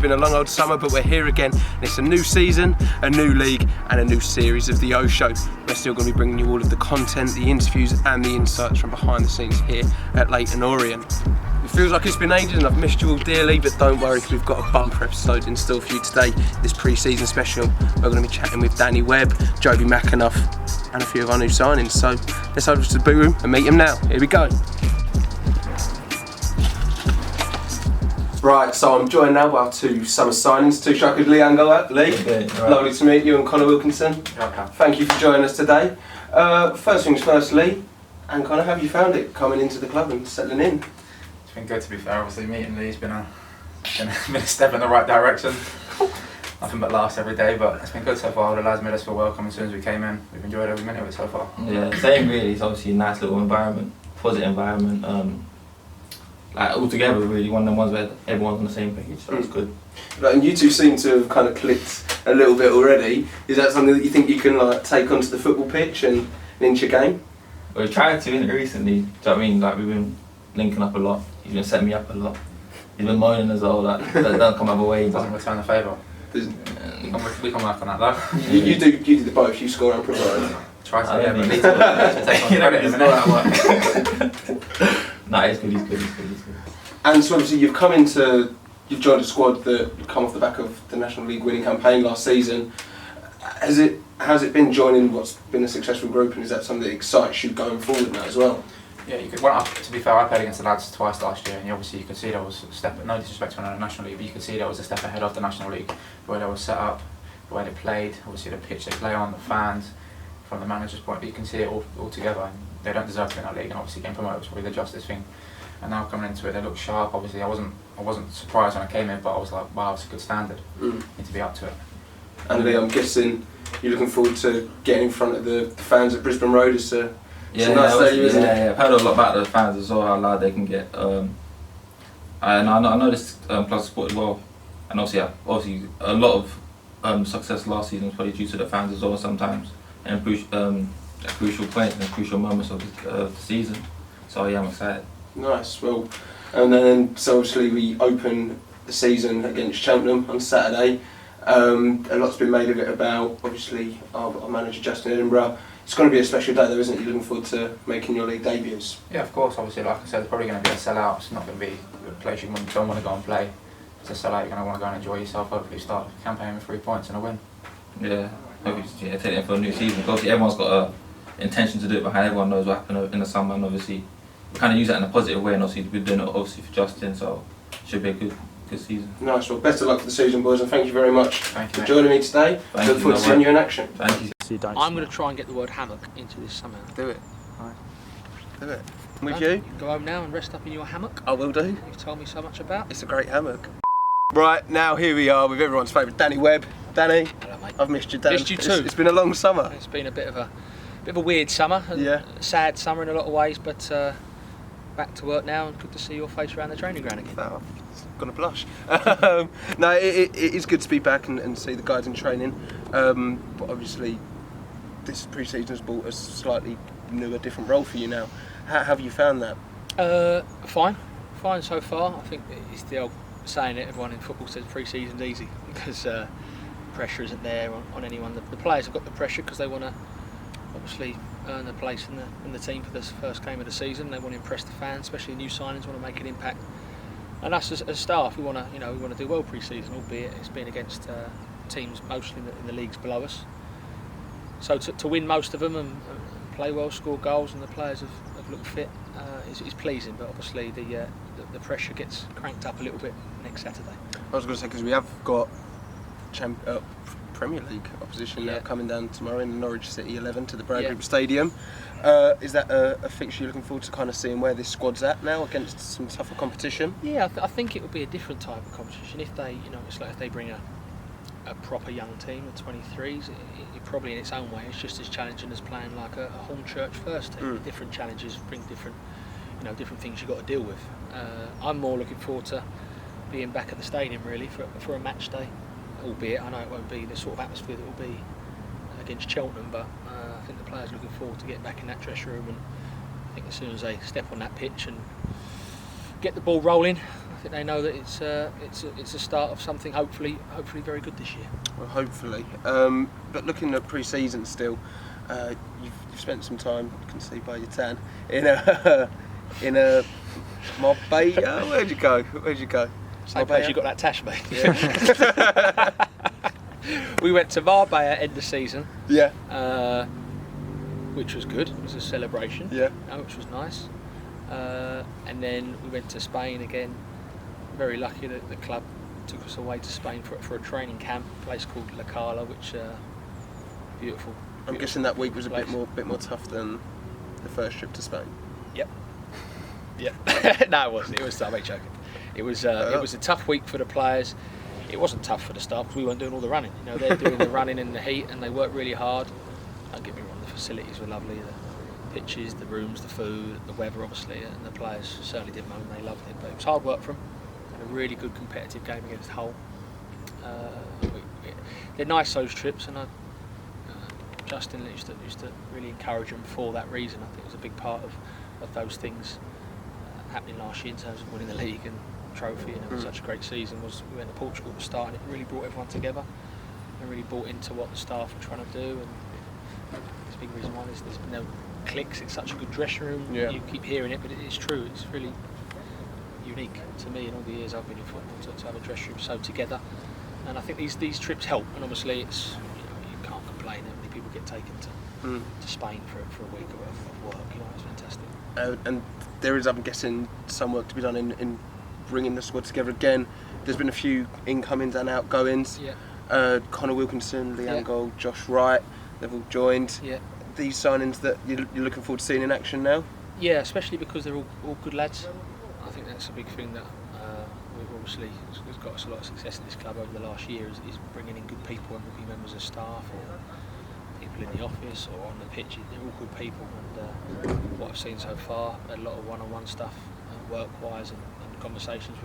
been a long old summer, but we're here again. And it's a new season, a new league, and a new series of the O Show. We're still going to be bringing you all of the content, the interviews, and the insights from behind the scenes here at Leyton Orient. It feels like it's been ages and I've missed you all dearly, but don't worry, because we've got a bumper episode in store for you today. This pre-season special, we're going to be chatting with Danny Webb, Joby McAnuff, and a few of our new signings. So let's over to the boot room and meet him now. Here we go. Right, so I'm joined now by our two summer signings, two strikers, Lee and Lee. Okay, right. Lovely to meet you, and Connor Wilkinson. Okay. Thank you for joining us today. First things first, Lee, and Connor, how have you found it coming into the club and settling in? It's been good, to be fair. Obviously meeting Lee's been a step in the right direction. Nothing but laughs every day, but it's been good so far. The lads made us feel welcome as soon as we came in. We've enjoyed every minute of it so far. Yeah, same really. It's obviously a nice little environment, positive environment. Like all together really, one of them ones where everyone's on the same page, so it's good. Right, and you two seem to have kind of clicked a little bit already. Is that something that you think you can like take onto the football pitch and into your game? We've tried to recently, do you know what I mean? Like we've been linking up a lot, he's been setting me up a lot. He's been moaning as well, that don't come other way. Doesn't return the favour. We can work on that though. You do the both, you score and provide. Try to, yeah, but Lee's take on credit, isn't it? No, he's good. And so obviously you've joined a squad that come off the back of the National League winning campaign last season. How's it been joining what's been a successful group, and is that something that excites you going forward now as well? Yeah, to be fair, I played against the lads twice last year, and you could see there was a step, no disrespect to the National League, but you could see there was a step ahead of the National League, the way they were set up, the way they played, obviously the pitch they play on, the fans, from the manager's point of view, you can see it all together, and they don't deserve to be in that league, and obviously getting promoted was probably the justice thing. And now coming into it, they look sharp. Obviously, I wasn't surprised when I came in, but I was like, wow, it's a good standard. Need to be up to it. And Lee, I'm guessing you're looking forward to getting in front of the fans at Brisbane Road. It's a nice stadium, isn't it? Yeah, I've heard a lot about the fans as well, how loud they can get. And I know this club supported well, and obviously a lot of success last season was probably due to the fans as well sometimes, and crucial points and crucial moments of the season. So yeah, I'm excited. Nice. Well, and then so obviously we open the season against Cheltenham on Saturday. A lot's been made of it about obviously our manager Justin Edinburgh. It's going to be a special day though, isn't it? You're looking forward to making your league debuts. Yeah, of course. Obviously, like I said, it's probably going to be a sellout. It's not going to be a place you don't want to go and play. It's a sellout. You're going to want to go and enjoy yourself. Hopefully, start the campaign with 3 points and a win. Yeah, hopefully, take it for a new season. Obviously, everyone's got a intention to do it behind. Everyone knows what happened in the summer, and obviously we kind of use that in a positive way. And obviously, we're doing it obviously for Justin, so it should be a good season. Nice. Well, best of luck for the season, boys, and thank you very much for joining me today. Thank Look forward to seeing you in action. Thank you. I'm going to try and get the word hammock into this somehow. Do it. Right. Do it. With You you? can go home now and rest up in your hammock. I will do. You've told me so much about. It's a great hammock. Right, now here we are with everyone's favourite Danny Webb. Danny, Hello, mate. I've missed you, Dan. Missed you too. It's been a long summer. It's been a bit of a weird summer. Yeah. A sad summer in a lot of ways, but back to work now and good to see your face around the training ground again. Oh, I'm gonna blush. No, it is good to be back and see the guys in training. But obviously, this pre-season has brought a slightly newer, different role for you now. How have you found that? Fine so far. I think it's the old saying that everyone in football says pre-season's easy because pressure isn't there on anyone. The players have got the pressure because they want to obviously earn a place in the team for this first game of the season. They want to impress the fans, especially new signings, want to make an impact. And us as staff, we want to do well pre-season, albeit it's been against teams mostly in the leagues below us. So to win most of them and play well, score goals, and the players have looked fit is pleasing. But obviously the pressure gets cranked up a little bit next Saturday. I was going to say, because we have got Premier League opposition now coming down tomorrow in Norwich City 11 to the Brad Group Stadium. Is that a fixture you're looking forward to kind of seeing where this squad's at now against some tougher competition? Yeah, I think it would be a different type of competition if they, it's like if they bring a proper young team of 23s. It probably in its own way it's just as challenging as playing like a home church first team. Different challenges bring different things you've got to deal with. I'm more looking forward to being back at the stadium really for a match day, albeit I know it won't be the sort of atmosphere that will be against Cheltenham, but I think the players are looking forward to getting back in that dressing room, and I think as soon as they step on that pitch and get the ball rolling, I think they know that it's a start of something hopefully very good this year. Well, hopefully. But looking at pre-season still, you've spent some time, you can see by your tan, in a Marbella. Where'd you go? Same place you got that tash, mate. Yeah. We went to Marbella end of season. Yeah. Which was good. It was a celebration. Yeah. Which was nice. And then we went to Spain again. Very lucky that the club took us away to Spain for a training camp, a place called La Cala, which beautiful. I'm guessing that week was a bit more tough than the first trip to Spain. Yep. No, it wasn't. It was tough. I'm joking. It was a tough week for the players. It wasn't tough for the staff because we weren't doing all the running. You know, they're doing the running in the heat and they work really hard. Don't get me wrong, the facilities were lovely, the pitches, the rooms, the food, the weather obviously, and the players certainly didn't moan, they loved it. But it was hard work for them. And a really good competitive game against Hull. They're nice, those trips, and Justin used to really encourage them for that reason. I think it was a big part of those things happening last year in terms of winning the league and trophy, and it was such a great season. Was we went to Portugal at the start, and it really brought everyone together and really bought into what the staff were trying to do. And it's a big reason why there's been no cliques. It's such a good dressing room. Yeah. You keep hearing it, but it's true. It's really unique to me in all the years I've been in football to have a dressing room so together. And I think these trips help. And obviously, it's you can't complain how many people get taken to Spain for a week of work. It's fantastic. And there is, I'm guessing, some work to be done in bringing the squad together again. There's been a few incomings and outgoings. Yeah. Connor Wilkinson, Leanne Gold, Josh Wright, they've all joined. Yeah. These signings that you're looking forward to seeing in action now? Yeah, especially because they're all good lads. I think that's a big thing that we've obviously has got us a lot of success in this club over the last year is bringing in good people and bringing members of staff or people in the office or on the pitch. They're all good people, and what I've seen so far, a lot of one-on-one stuff, work-wise, and conversations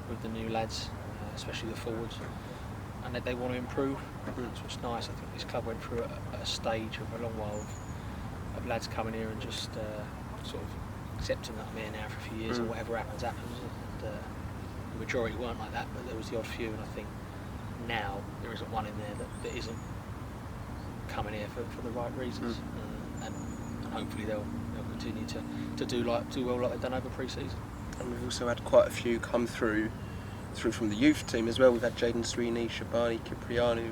with the new lads, especially the forwards, and they want to improve. That's what's nice. I think this club went through a stage of a long while of lads coming here and just sort of accepting that I'm here now for a few years and whatever happens. And the majority weren't like that, but there was the odd few, and I think now there isn't one in there that isn't coming here for the right reasons, and hopefully they'll continue to do well like they've done over pre-season. And we've also had quite a few come through from the youth team as well. We've had Jaden Sweeney, Shabani, Cipriano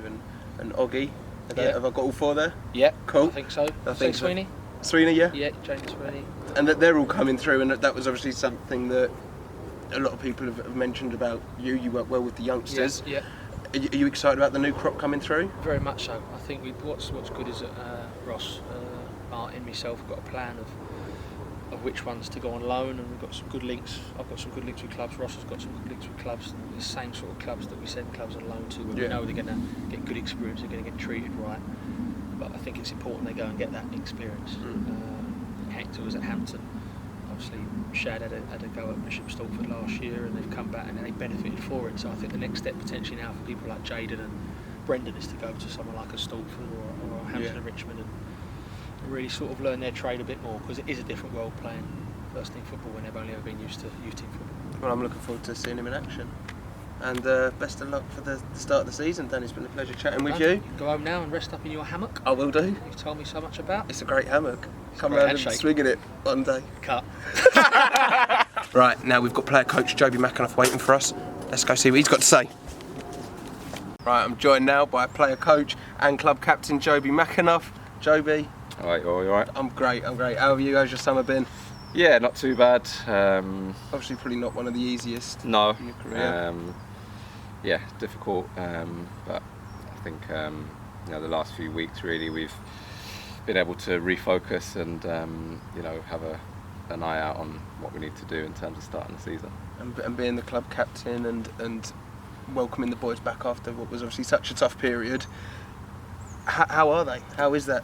and Oggy. Have I got all four there? Yeah, cool. I think so. I think so. Sweeney? Sweeney, yeah? Yeah, Jaden Sweeney. And that they're all coming through, and that was obviously something that a lot of people have mentioned about you. You work well with the youngsters. Yeah. Are you excited about the new crop coming through? Very much so. I think what's good is that Ross, Martin, myself have got a plan of which ones to go on loan, and we've got some good links. I've got some good links with clubs. Ross has got some good links with clubs. The same sort of clubs that we send clubs on loan to, where we know they're going to get good experience, they're going to get treated right. But I think it's important they go and get that experience. Hector was at Hampton. Obviously, Shad had a go at Bishop Stortford last year, and they've come back and they benefited for it. So I think the next step potentially now for people like Jaden and Brendan is to go to someone like a Stortford or a Hampton and Richmond and really sort of learn their trade a bit more, because it is a different world playing first team football when they've only ever been used to youth team football. Well, I'm looking forward to seeing him in action. And best of luck for the start of the season, Dan. It's been a pleasure chatting with you. You can go home now and rest up in your hammock. I will do. You've told me so much about. It's a great hammock. Come great round handshake. and swing in it one day. Cut. Right, now we've got player coach Joby McAnuff waiting for us. Let's go see what he's got to say. Right, I'm joined now by player coach and club captain Joby McAnuff. Joby. Alright, you alright? I'm great. How have you? How's your summer been? Yeah, not too bad. Obviously, probably not one of the easiest No. in your career. Yeah, difficult. But I think the last few weeks really we've been able to refocus and have an eye out on what we need to do in terms of starting the season. And being the club captain and welcoming the boys back after what was obviously such a tough period. How are they? How is that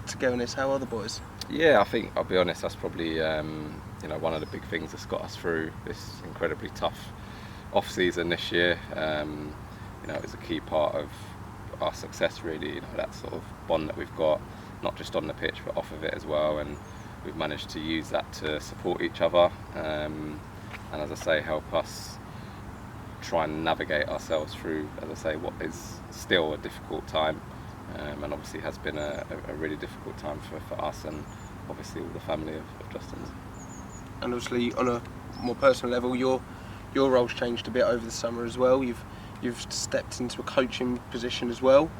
togetherness? How are the boys? Yeah, I think I'll be honest. That's probably one of the big things that's got us through this incredibly tough off season this year. It was a key part of our success really. That sort of bond that we've got, not just on the pitch but off of it as well. And we've managed to use that to support each other. And as I say, help us try and navigate ourselves through, as I say, what is still a difficult time, and obviously has been a really difficult time for us and obviously all the family of Justin's. And obviously on a more personal level, your role's changed a bit over the summer as well. You've stepped into a coaching position as well.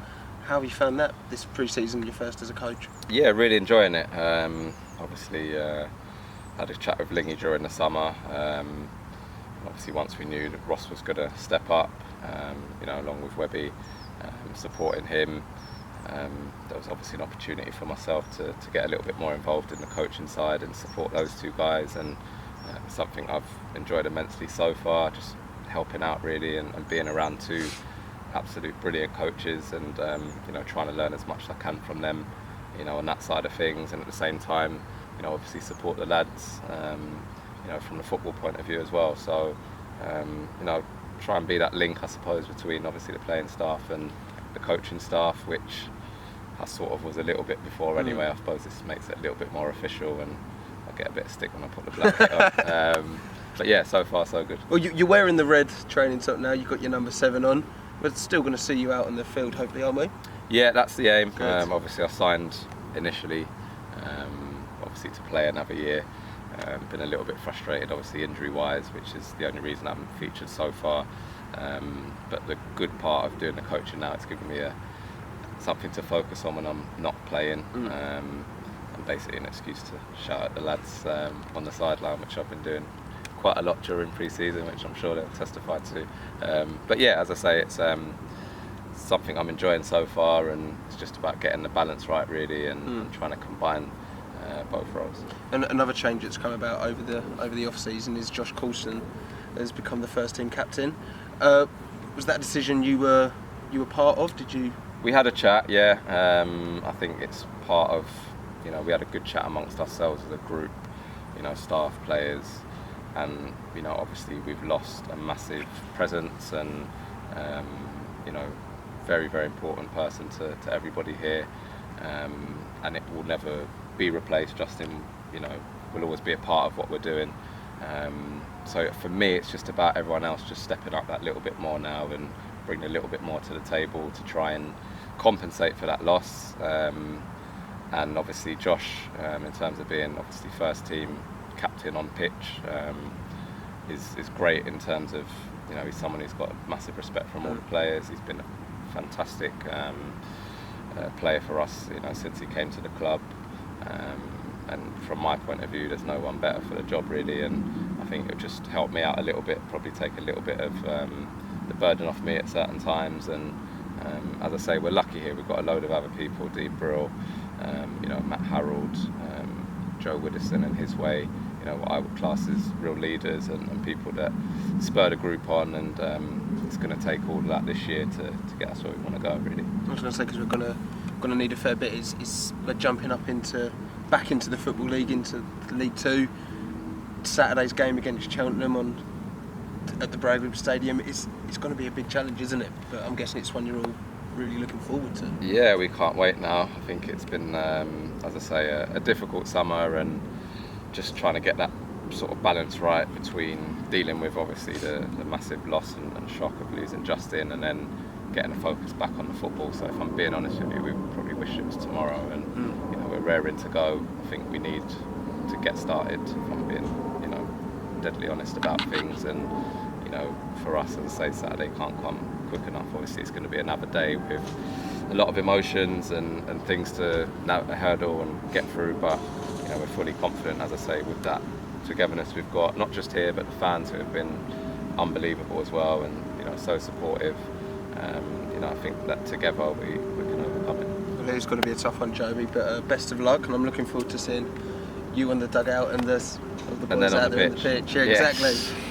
How have you found that this pre-season, your first as a coach? Yeah, really enjoying it. Obviously had a chat with Lingy during the summer. Obviously once we knew that Ross was going to step up, along with Webby, supporting him, there was obviously an opportunity for myself to get a little bit more involved in the coaching side and support those two guys, and something I've enjoyed immensely so far, just helping out really and being around two absolute brilliant coaches, and trying to learn as much as I can from them, on that side of things, and at the same time obviously support the lads from the football point of view as well. So try and be that link, I suppose, between obviously the playing staff and the coaching staff, which I sort of was a little bit before anyway. I suppose this makes it a little bit more official, and I get a bit of stick when I put the black kit on. But yeah, so far so good. Well, you're wearing the red training top now, you've got your number 7 on. We're still going to see you out on the field, hopefully, aren't we? Yeah, that's the aim. Obviously I signed initially, obviously to play another year. Been a little bit frustrated, obviously injury-wise, which is the only reason I haven't featured so far. But the good part of doing the coaching now, it's given me something to focus on when I'm not playing, and basically an excuse to shout at the lads on the sideline, which I've been doing quite a lot during pre-season, which I'm sure they'll testify to. But yeah, as I say, it's something I'm enjoying so far, and it's just about getting the balance right really, and trying to combine both roles. And another change that's come about over the off season is Josh Coulson has become the first team captain. Was that a decision you were part of? Did you? We had a chat, yeah. I think it's part of, we had a good chat amongst ourselves as a group, staff, players, and obviously we've lost a massive presence and very, very important person to everybody here, and it will never be replaced. Justin, will always be a part of what we're doing. So for me, it's just about everyone else just stepping up that little bit more now and bring a little bit more to the table to try and compensate for that loss. And obviously Josh, in terms of being obviously first team captain on pitch, is great in terms of, he's someone who's got massive respect from all the players. He's been a fantastic player for us, since he came to the club. And from my point of view, there's no one better for the job really, and I think it would just help me out a little bit, probably take a little bit of the burden off me at certain times. And as I say, we're lucky here. We've got a load of other people, Dean Brill, Matt Harold, Joe Widdowson and his way, what I would class as real leaders and people that spur the group on, and it's going to take all of that this year to get us where we want to go really. I was going to say, because we're going to need a fair bit, is we're jumping up back into the Football League, into League 2. Saturday's game against Cheltenham at the Bradley Stadium, it's going to be a big challenge, isn't it? But I'm guessing it's one you're all really looking forward to. Yeah, we can't wait now. I think it's been, as I say, a difficult summer, and just trying to get that sort of balance right between dealing with obviously the massive loss and shock of losing Justin, and then getting the focus back on the football. So if I'm being honest with you, we probably wish it was tomorrow, and we're raring to go. I think we need to get started, if I'm being deadly honest about things. And for us, as I say, Saturday can't come quick enough. Obviously it's going to be another day with a lot of emotions and things to hurdle and get through, but we're fully confident, as I say, with that togetherness we've got, not just here but the fans who have been unbelievable as well, and so supportive. I think that together we can overcome it. Well, it's going to be a tough one, Joby, but best of luck, and I'm looking forward to seeing you on the dugout and the boys out there on the pitch. Yeah,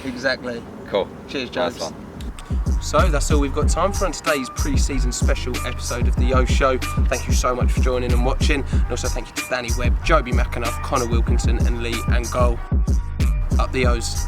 exactly. Cool. Cheers, Jobs. Nice one. So that's all we've got time for on today's pre-season special episode of the Yo Show. Thank you so much for joining and watching, and also thank you to Danny Webb, Joby McAnuff, Connor Wilkinson and Lee Angol. Up the O's.